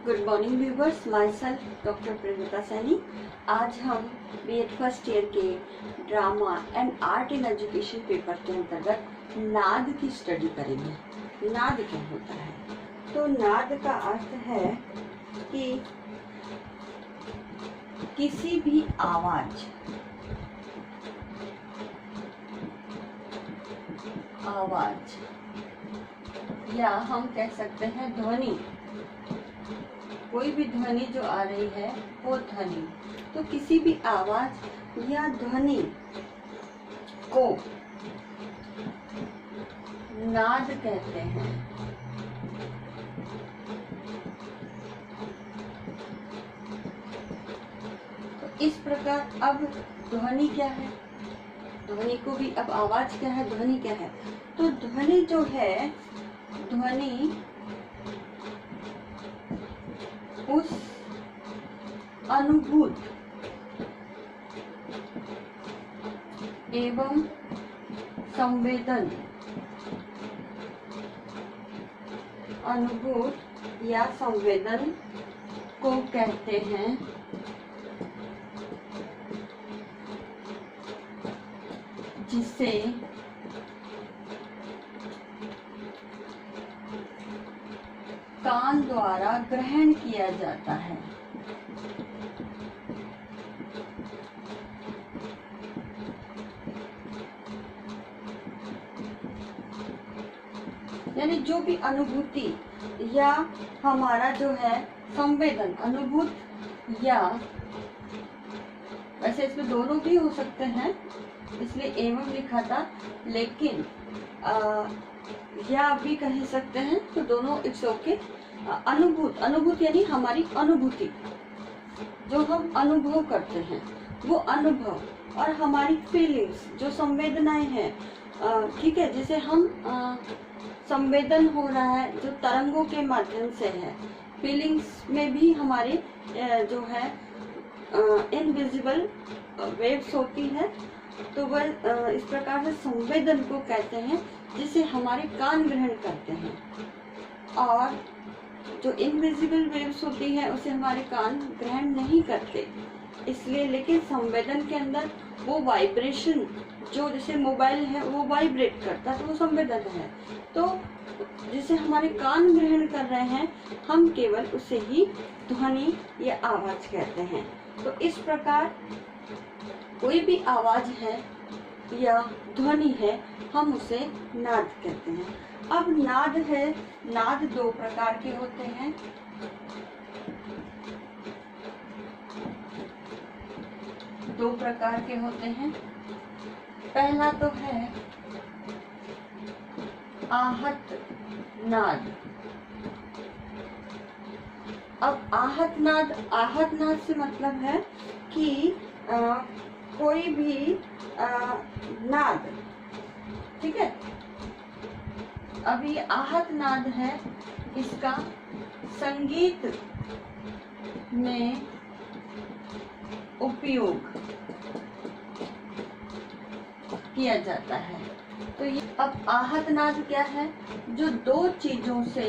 Good morning viewers, myself doctor Premita Saini. आज हम BEd first year के drama and art in education paper के अंतर्गत नाद की स्टडी करेंगे। नाद क्या होता है? तो नाद का अर्थ है कि किसी भी आवाज या हम कह सकते हैं ध्वनि, कोई भी ध्वनि जो आ रही है वो ध्वनि, तो किसी भी आवाज या ध्वनि को नाद कहते हैं। तो इस प्रकार अब ध्वनि क्या है, ध्वनि को भी अब आवाज क्या है, ध्वनि क्या है? तो ध्वनि जो है, ध्वनि उस अनुभूत एवं संवेदन, अनुभूत या संवेदन को कहते हैं जिसे कान द्वारा ग्रहण किया जाता है। यानी जो भी अनुभूति या हमारा जो है संवेदन, अनुभूत या, वैसे इसमें दोनों भी हो सकते हैं इसलिए एवं लिखा था, लेकिन या भी कह सकते हैं, तो दोनों इट्स ओके। अनुभूत यानी हमारी अनुभूति, जो हम अनुभव करते हैं वो अनुभव, और हमारी फीलिंग्स जो संवेदनाएं हैं, ठीक है, जिसे हम संवेदन हो रहा है जो तरंगों के माध्यम से है। फीलिंग्स में भी हमारी जो है इनविजिबल वेव्स होती है, तो वह इस प्रकार से संवेदन को कहते हैं जिसे हमारे कान ग्रहण करते हैं, और जो इनविजिबल वेव्स होती है उसे हमारे कान ग्रहण नहीं करते, इसलिए। लेकिन संवेदन के अंदर वो वाइब्रेशन, जो जैसे मोबाइल है वो वाइब्रेट करता है तो वो संवेदन है, तो जिसे हमारे कान ग्रहण कर रहे हैं हम केवल उसे ही ध्वनि या आवाज कहते हैं। तो इस प्रकार कोई भी आवाज है या ध्वनि है हम उसे नाद कहते हैं। अब नाद है, नाद दो प्रकार के होते हैं। दो प्रकार के होते हैं। पहला तो है आहत नाद। अब आहत नाद से मतलब है कि कोई भी नाद, ठीक है। अब ये आहत नाद है, इसका संगीत में उपयोग किया जाता है। तो ये अब आहत नाद क्या है? जो दो चीजों से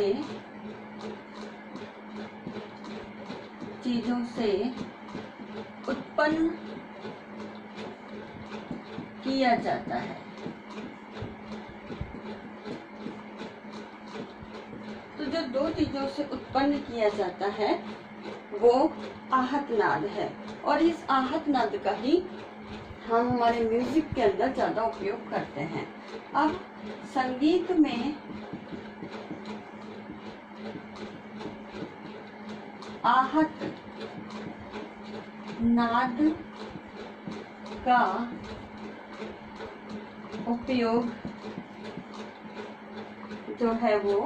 उत्पन्न किया जाता है। तो जो दो चीजों से उत्पन्न किया जाता है वो आहत नाद है, और इस आहत नाद का ही हम हमारे म्यूजिक के अंदर ज्यादा उपयोग करते हैं। अब संगीत में आहत नाद का उपयोग जो है वो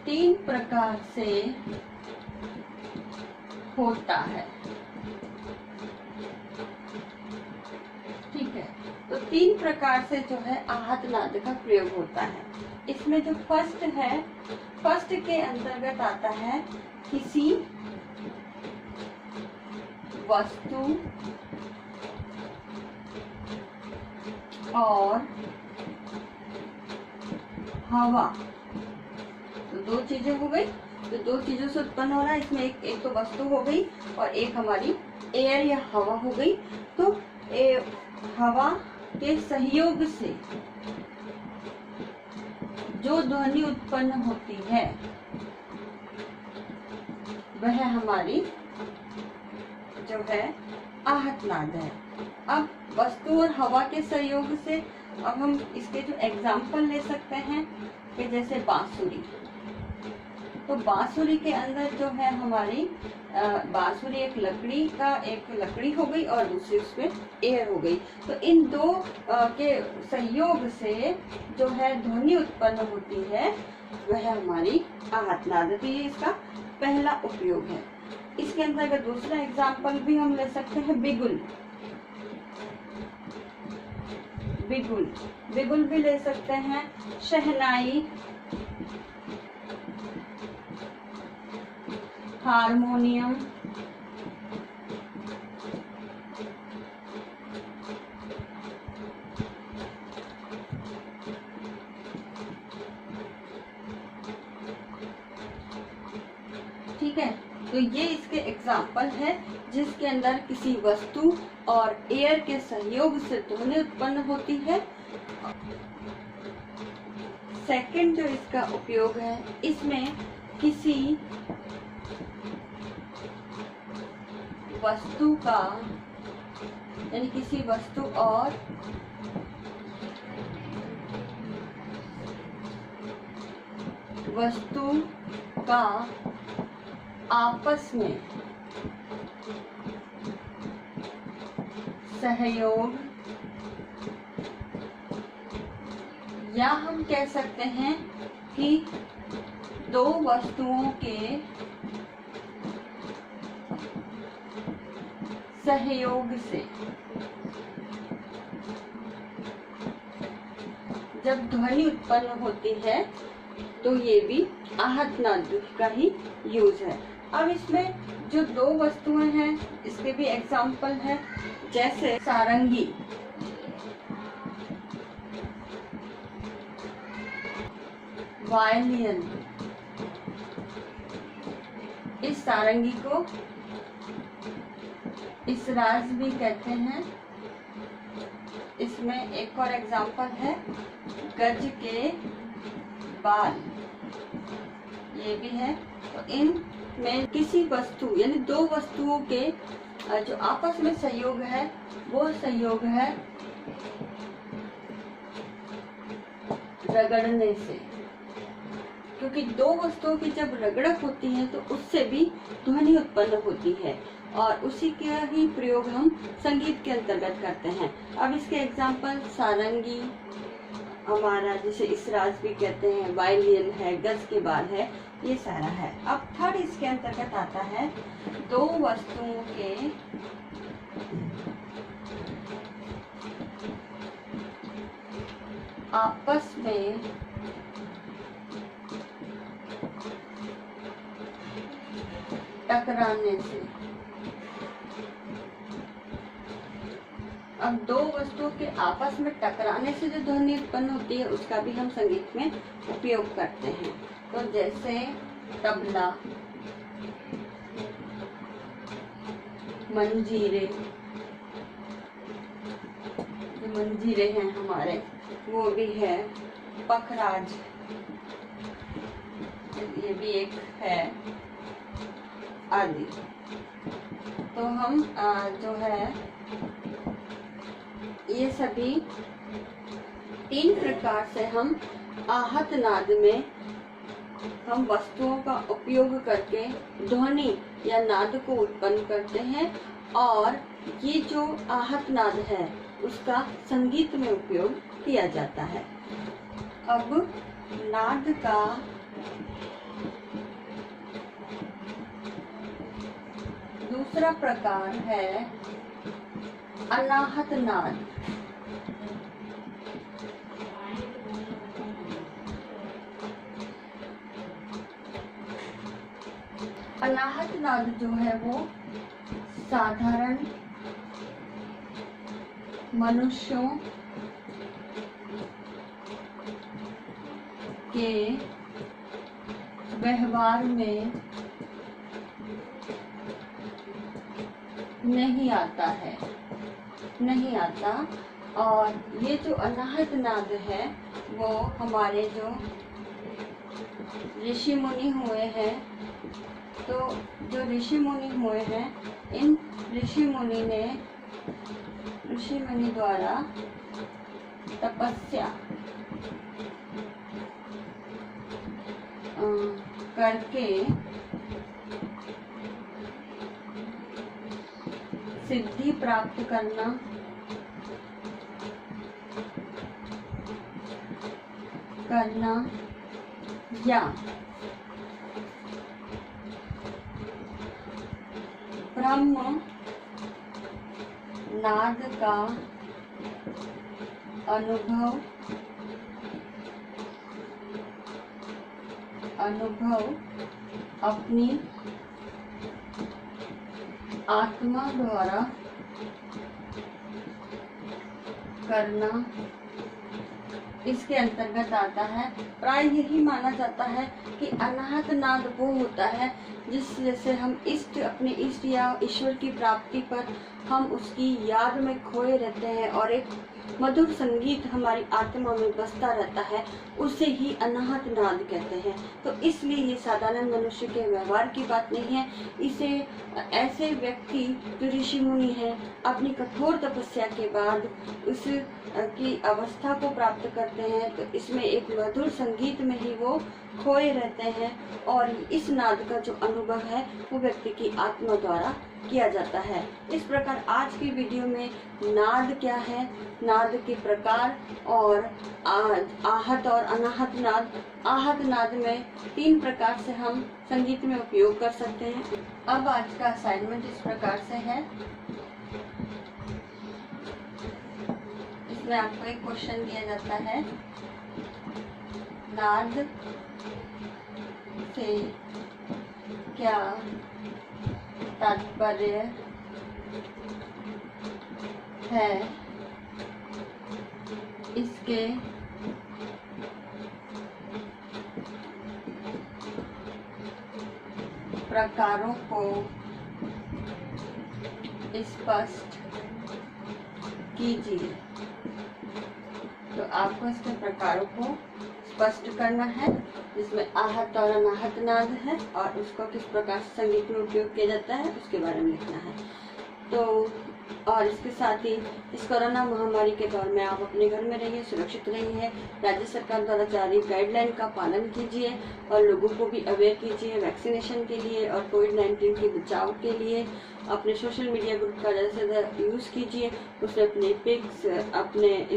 तीन प्रकार से होता है, ठीक है। तो तीन प्रकार से जो है आहत नाद का प्रयोग होता है। इसमें जो फर्स्ट है, फर्स्ट के अंतर्गत आता है किसी वस्तु और हवा। तो दो चीजें हो गई, तो दो चीजों से उत्पन्न हो रहा है। इसमें एक तो वस्तु हो गई और एक हमारी एयर या हवा हो गई। तो हवा के सहयोग से जो ध्वनि उत्पन्न होती है वह हमारी जो है आहत नाद है। अब वस्तु और हवा के सहयोग से अब हम इसके जो एग्जाम्पल ले सकते हैं कि जैसे बांसुरी। तो बांसुरी के अंदर जो है हमारी बांसुरी एक लकड़ी हो गई और दूसरी उसमें एयर हो गई। तो इन दो के सहयोग से जो है ध्वनि उत्पन्न होती है वह हमारी आहत नाद है। तो ये इसका पहला उपयोग है। इसके अंतर्गत दूसरा एग्जाम्पल भी हम ले सकते हैं बिगुल। बिगुल बिगुल भी ले सकते हैं, शहनाई, हारमोनियम, ठीक है। तो ये इसके एग्जाम्पल है जिसके अंदर किसी वस्तु और एयर के सहयोग से ध्वनि उत्पन्न होती है। सेकंड जो इसका उपयोग है, इसमें किसी वस्तु का यानी किसी वस्तु और वस्तु का आपस में सहयोग, या हम कह सकते हैं कि दो वस्तुओं के सहयोग से जब ध्वनि उत्पन्न होती है तो ये भी आहत नाद का ही यूज है। अब इसमें जो दो वस्तुएं हैं इसके भी एग्जाम्पल है, जैसे सारंगी। वायलिन, इस सारंगी को इसराज भी कहते हैं। इसमें एक और एग्जाम्पल है गज के बाल, ये भी है। तो इनमें किसी वस्तु यानी दो वस्तुओं के जो आपस में सहयोग है वो सहयोग है रगड़ने से, क्योंकि दो वस्तुओं की जब रगड़क होती है तो उससे भी ध्वनि उत्पन्न होती है और उसी का ही प्रयोग हम संगीत के अंतर्गत करते हैं। अब इसके एग्जाम्पल सारंगी हमारा, जिसे इसराज भी कहते हैं, वायलिन है, गज के बाल है, ये सारा है। अब थर्ड इसके अंतर्गत आता है दो वस्तुओं के आपस में टकराने से। अब दो वस्तुओं के आपस में टकराने से जो ध्वनि उत्पन्न होती है उसका भी हम संगीत में उपयोग करते हैं। तो जैसे तबला, मंजीरे, जो मंजीरे हैं हमारे वो भी है, पखराज ये भी एक है, आदि। तो हम जो है ये सभी तीन प्रकार से हम आहत नाद में हम वस्तुओं का उपयोग करके ध्वनि या नाद को उत्पन्न करते हैं और ये जो आहत नाद है उसका संगीत में उपयोग किया जाता है। अब नाद का दूसरा प्रकार है अनाहत नाद। अनाहत नाद जो है वो साधारण मनुष्यों के व्यवहार में नहीं आता है, नहीं आता। और ये जो अनाहत नाद है वो हमारे जो ऋषि मुनि हुए हैं, तो जो ऋषि मुनि हुए हैं, इन ऋषि मुनि द्वारा तपस्या करके सिद्धि प्राप्त करना या ब्रह्म नाद का अनुभव अपनी आत्मा द्वारा करना, इसके अंतर्गत आता है। प्राय यही माना जाता है कि अनाहत नाद वो होता है जिससे हम अपने इष्ट या ईश्वर की प्राप्ति पर हम उसकी याद में खोए रहते हैं और एक मधुर संगीत हमारी आत्मा में बसता रहता है, उसे ही अनाहत नाद कहते हैं। तो इसलिए ये साधारण मनुष्य के व्यवहार की बात नहीं है। इसे ऐसे व्यक्ति जो ऋषि मुनि हैं अपनी कठोर तपस्या के बाद उस की अवस्था को प्राप्त करते हैं, तो इसमें एक मधुर संगीत में ही वो खोए रहते हैं और इस नाद का जो अनुभव है वो व्यक्ति की आत्मा द्वारा किया जाता है। इस प्रकार आज की वीडियो में नाद क्या है, नाद के प्रकार और आहत और अनाहत नाद। आहत नाद में 3 प्रकार से हम संगीत में उपयोग कर सकते हैं। अब आज का असाइनमेंट इस प्रकार से है। इसमें आपको एक क्वेश्चन दिया जाता है, नाद से क्या तात्पर्य है, इसके प्रकारों को स्पष्ट कीजिए। तो आपको इसके प्रकारों को स्पष्ट करना है, जिसमें आहत और अनाहत नाद है और उसको किस प्रकार से संगीत में उपयोग किया जाता है उसके बारे में लिखना है। तो और इसके साथ ही इस कोरोना महामारी के दौर में आप अपने घर में रहिए, सुरक्षित रहिए। राज्य सरकार द्वारा जारी गाइडलाइन का पालन कीजिए और लोगों को भी अवेयर कीजिए वैक्सीनेशन के लिए और कोविड-19 के बचाव के लिए। अपने सोशल मीडिया ग्रुप का ज़्यादा से ज़्यादा यूज़ कीजिए, उसमें अपने पिक्स, अपने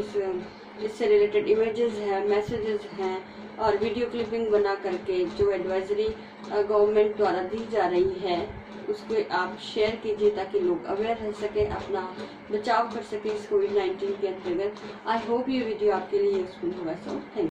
इससे रिलेटेड इमेजेस हैं, मैसेजेस हैं और वीडियो क्लिपिंग बना करके जो एडवाइजरी गवर्नमेंट द्वारा दी जा रही है उसको आप शेयर कीजिए ताकि लोग अवेयर रह सके, अपना बचाव कर सके इस कोविड-19 के अंतर्गत। आई होप ये वीडियो आपके लिए यूजफुल होगा। So thank you.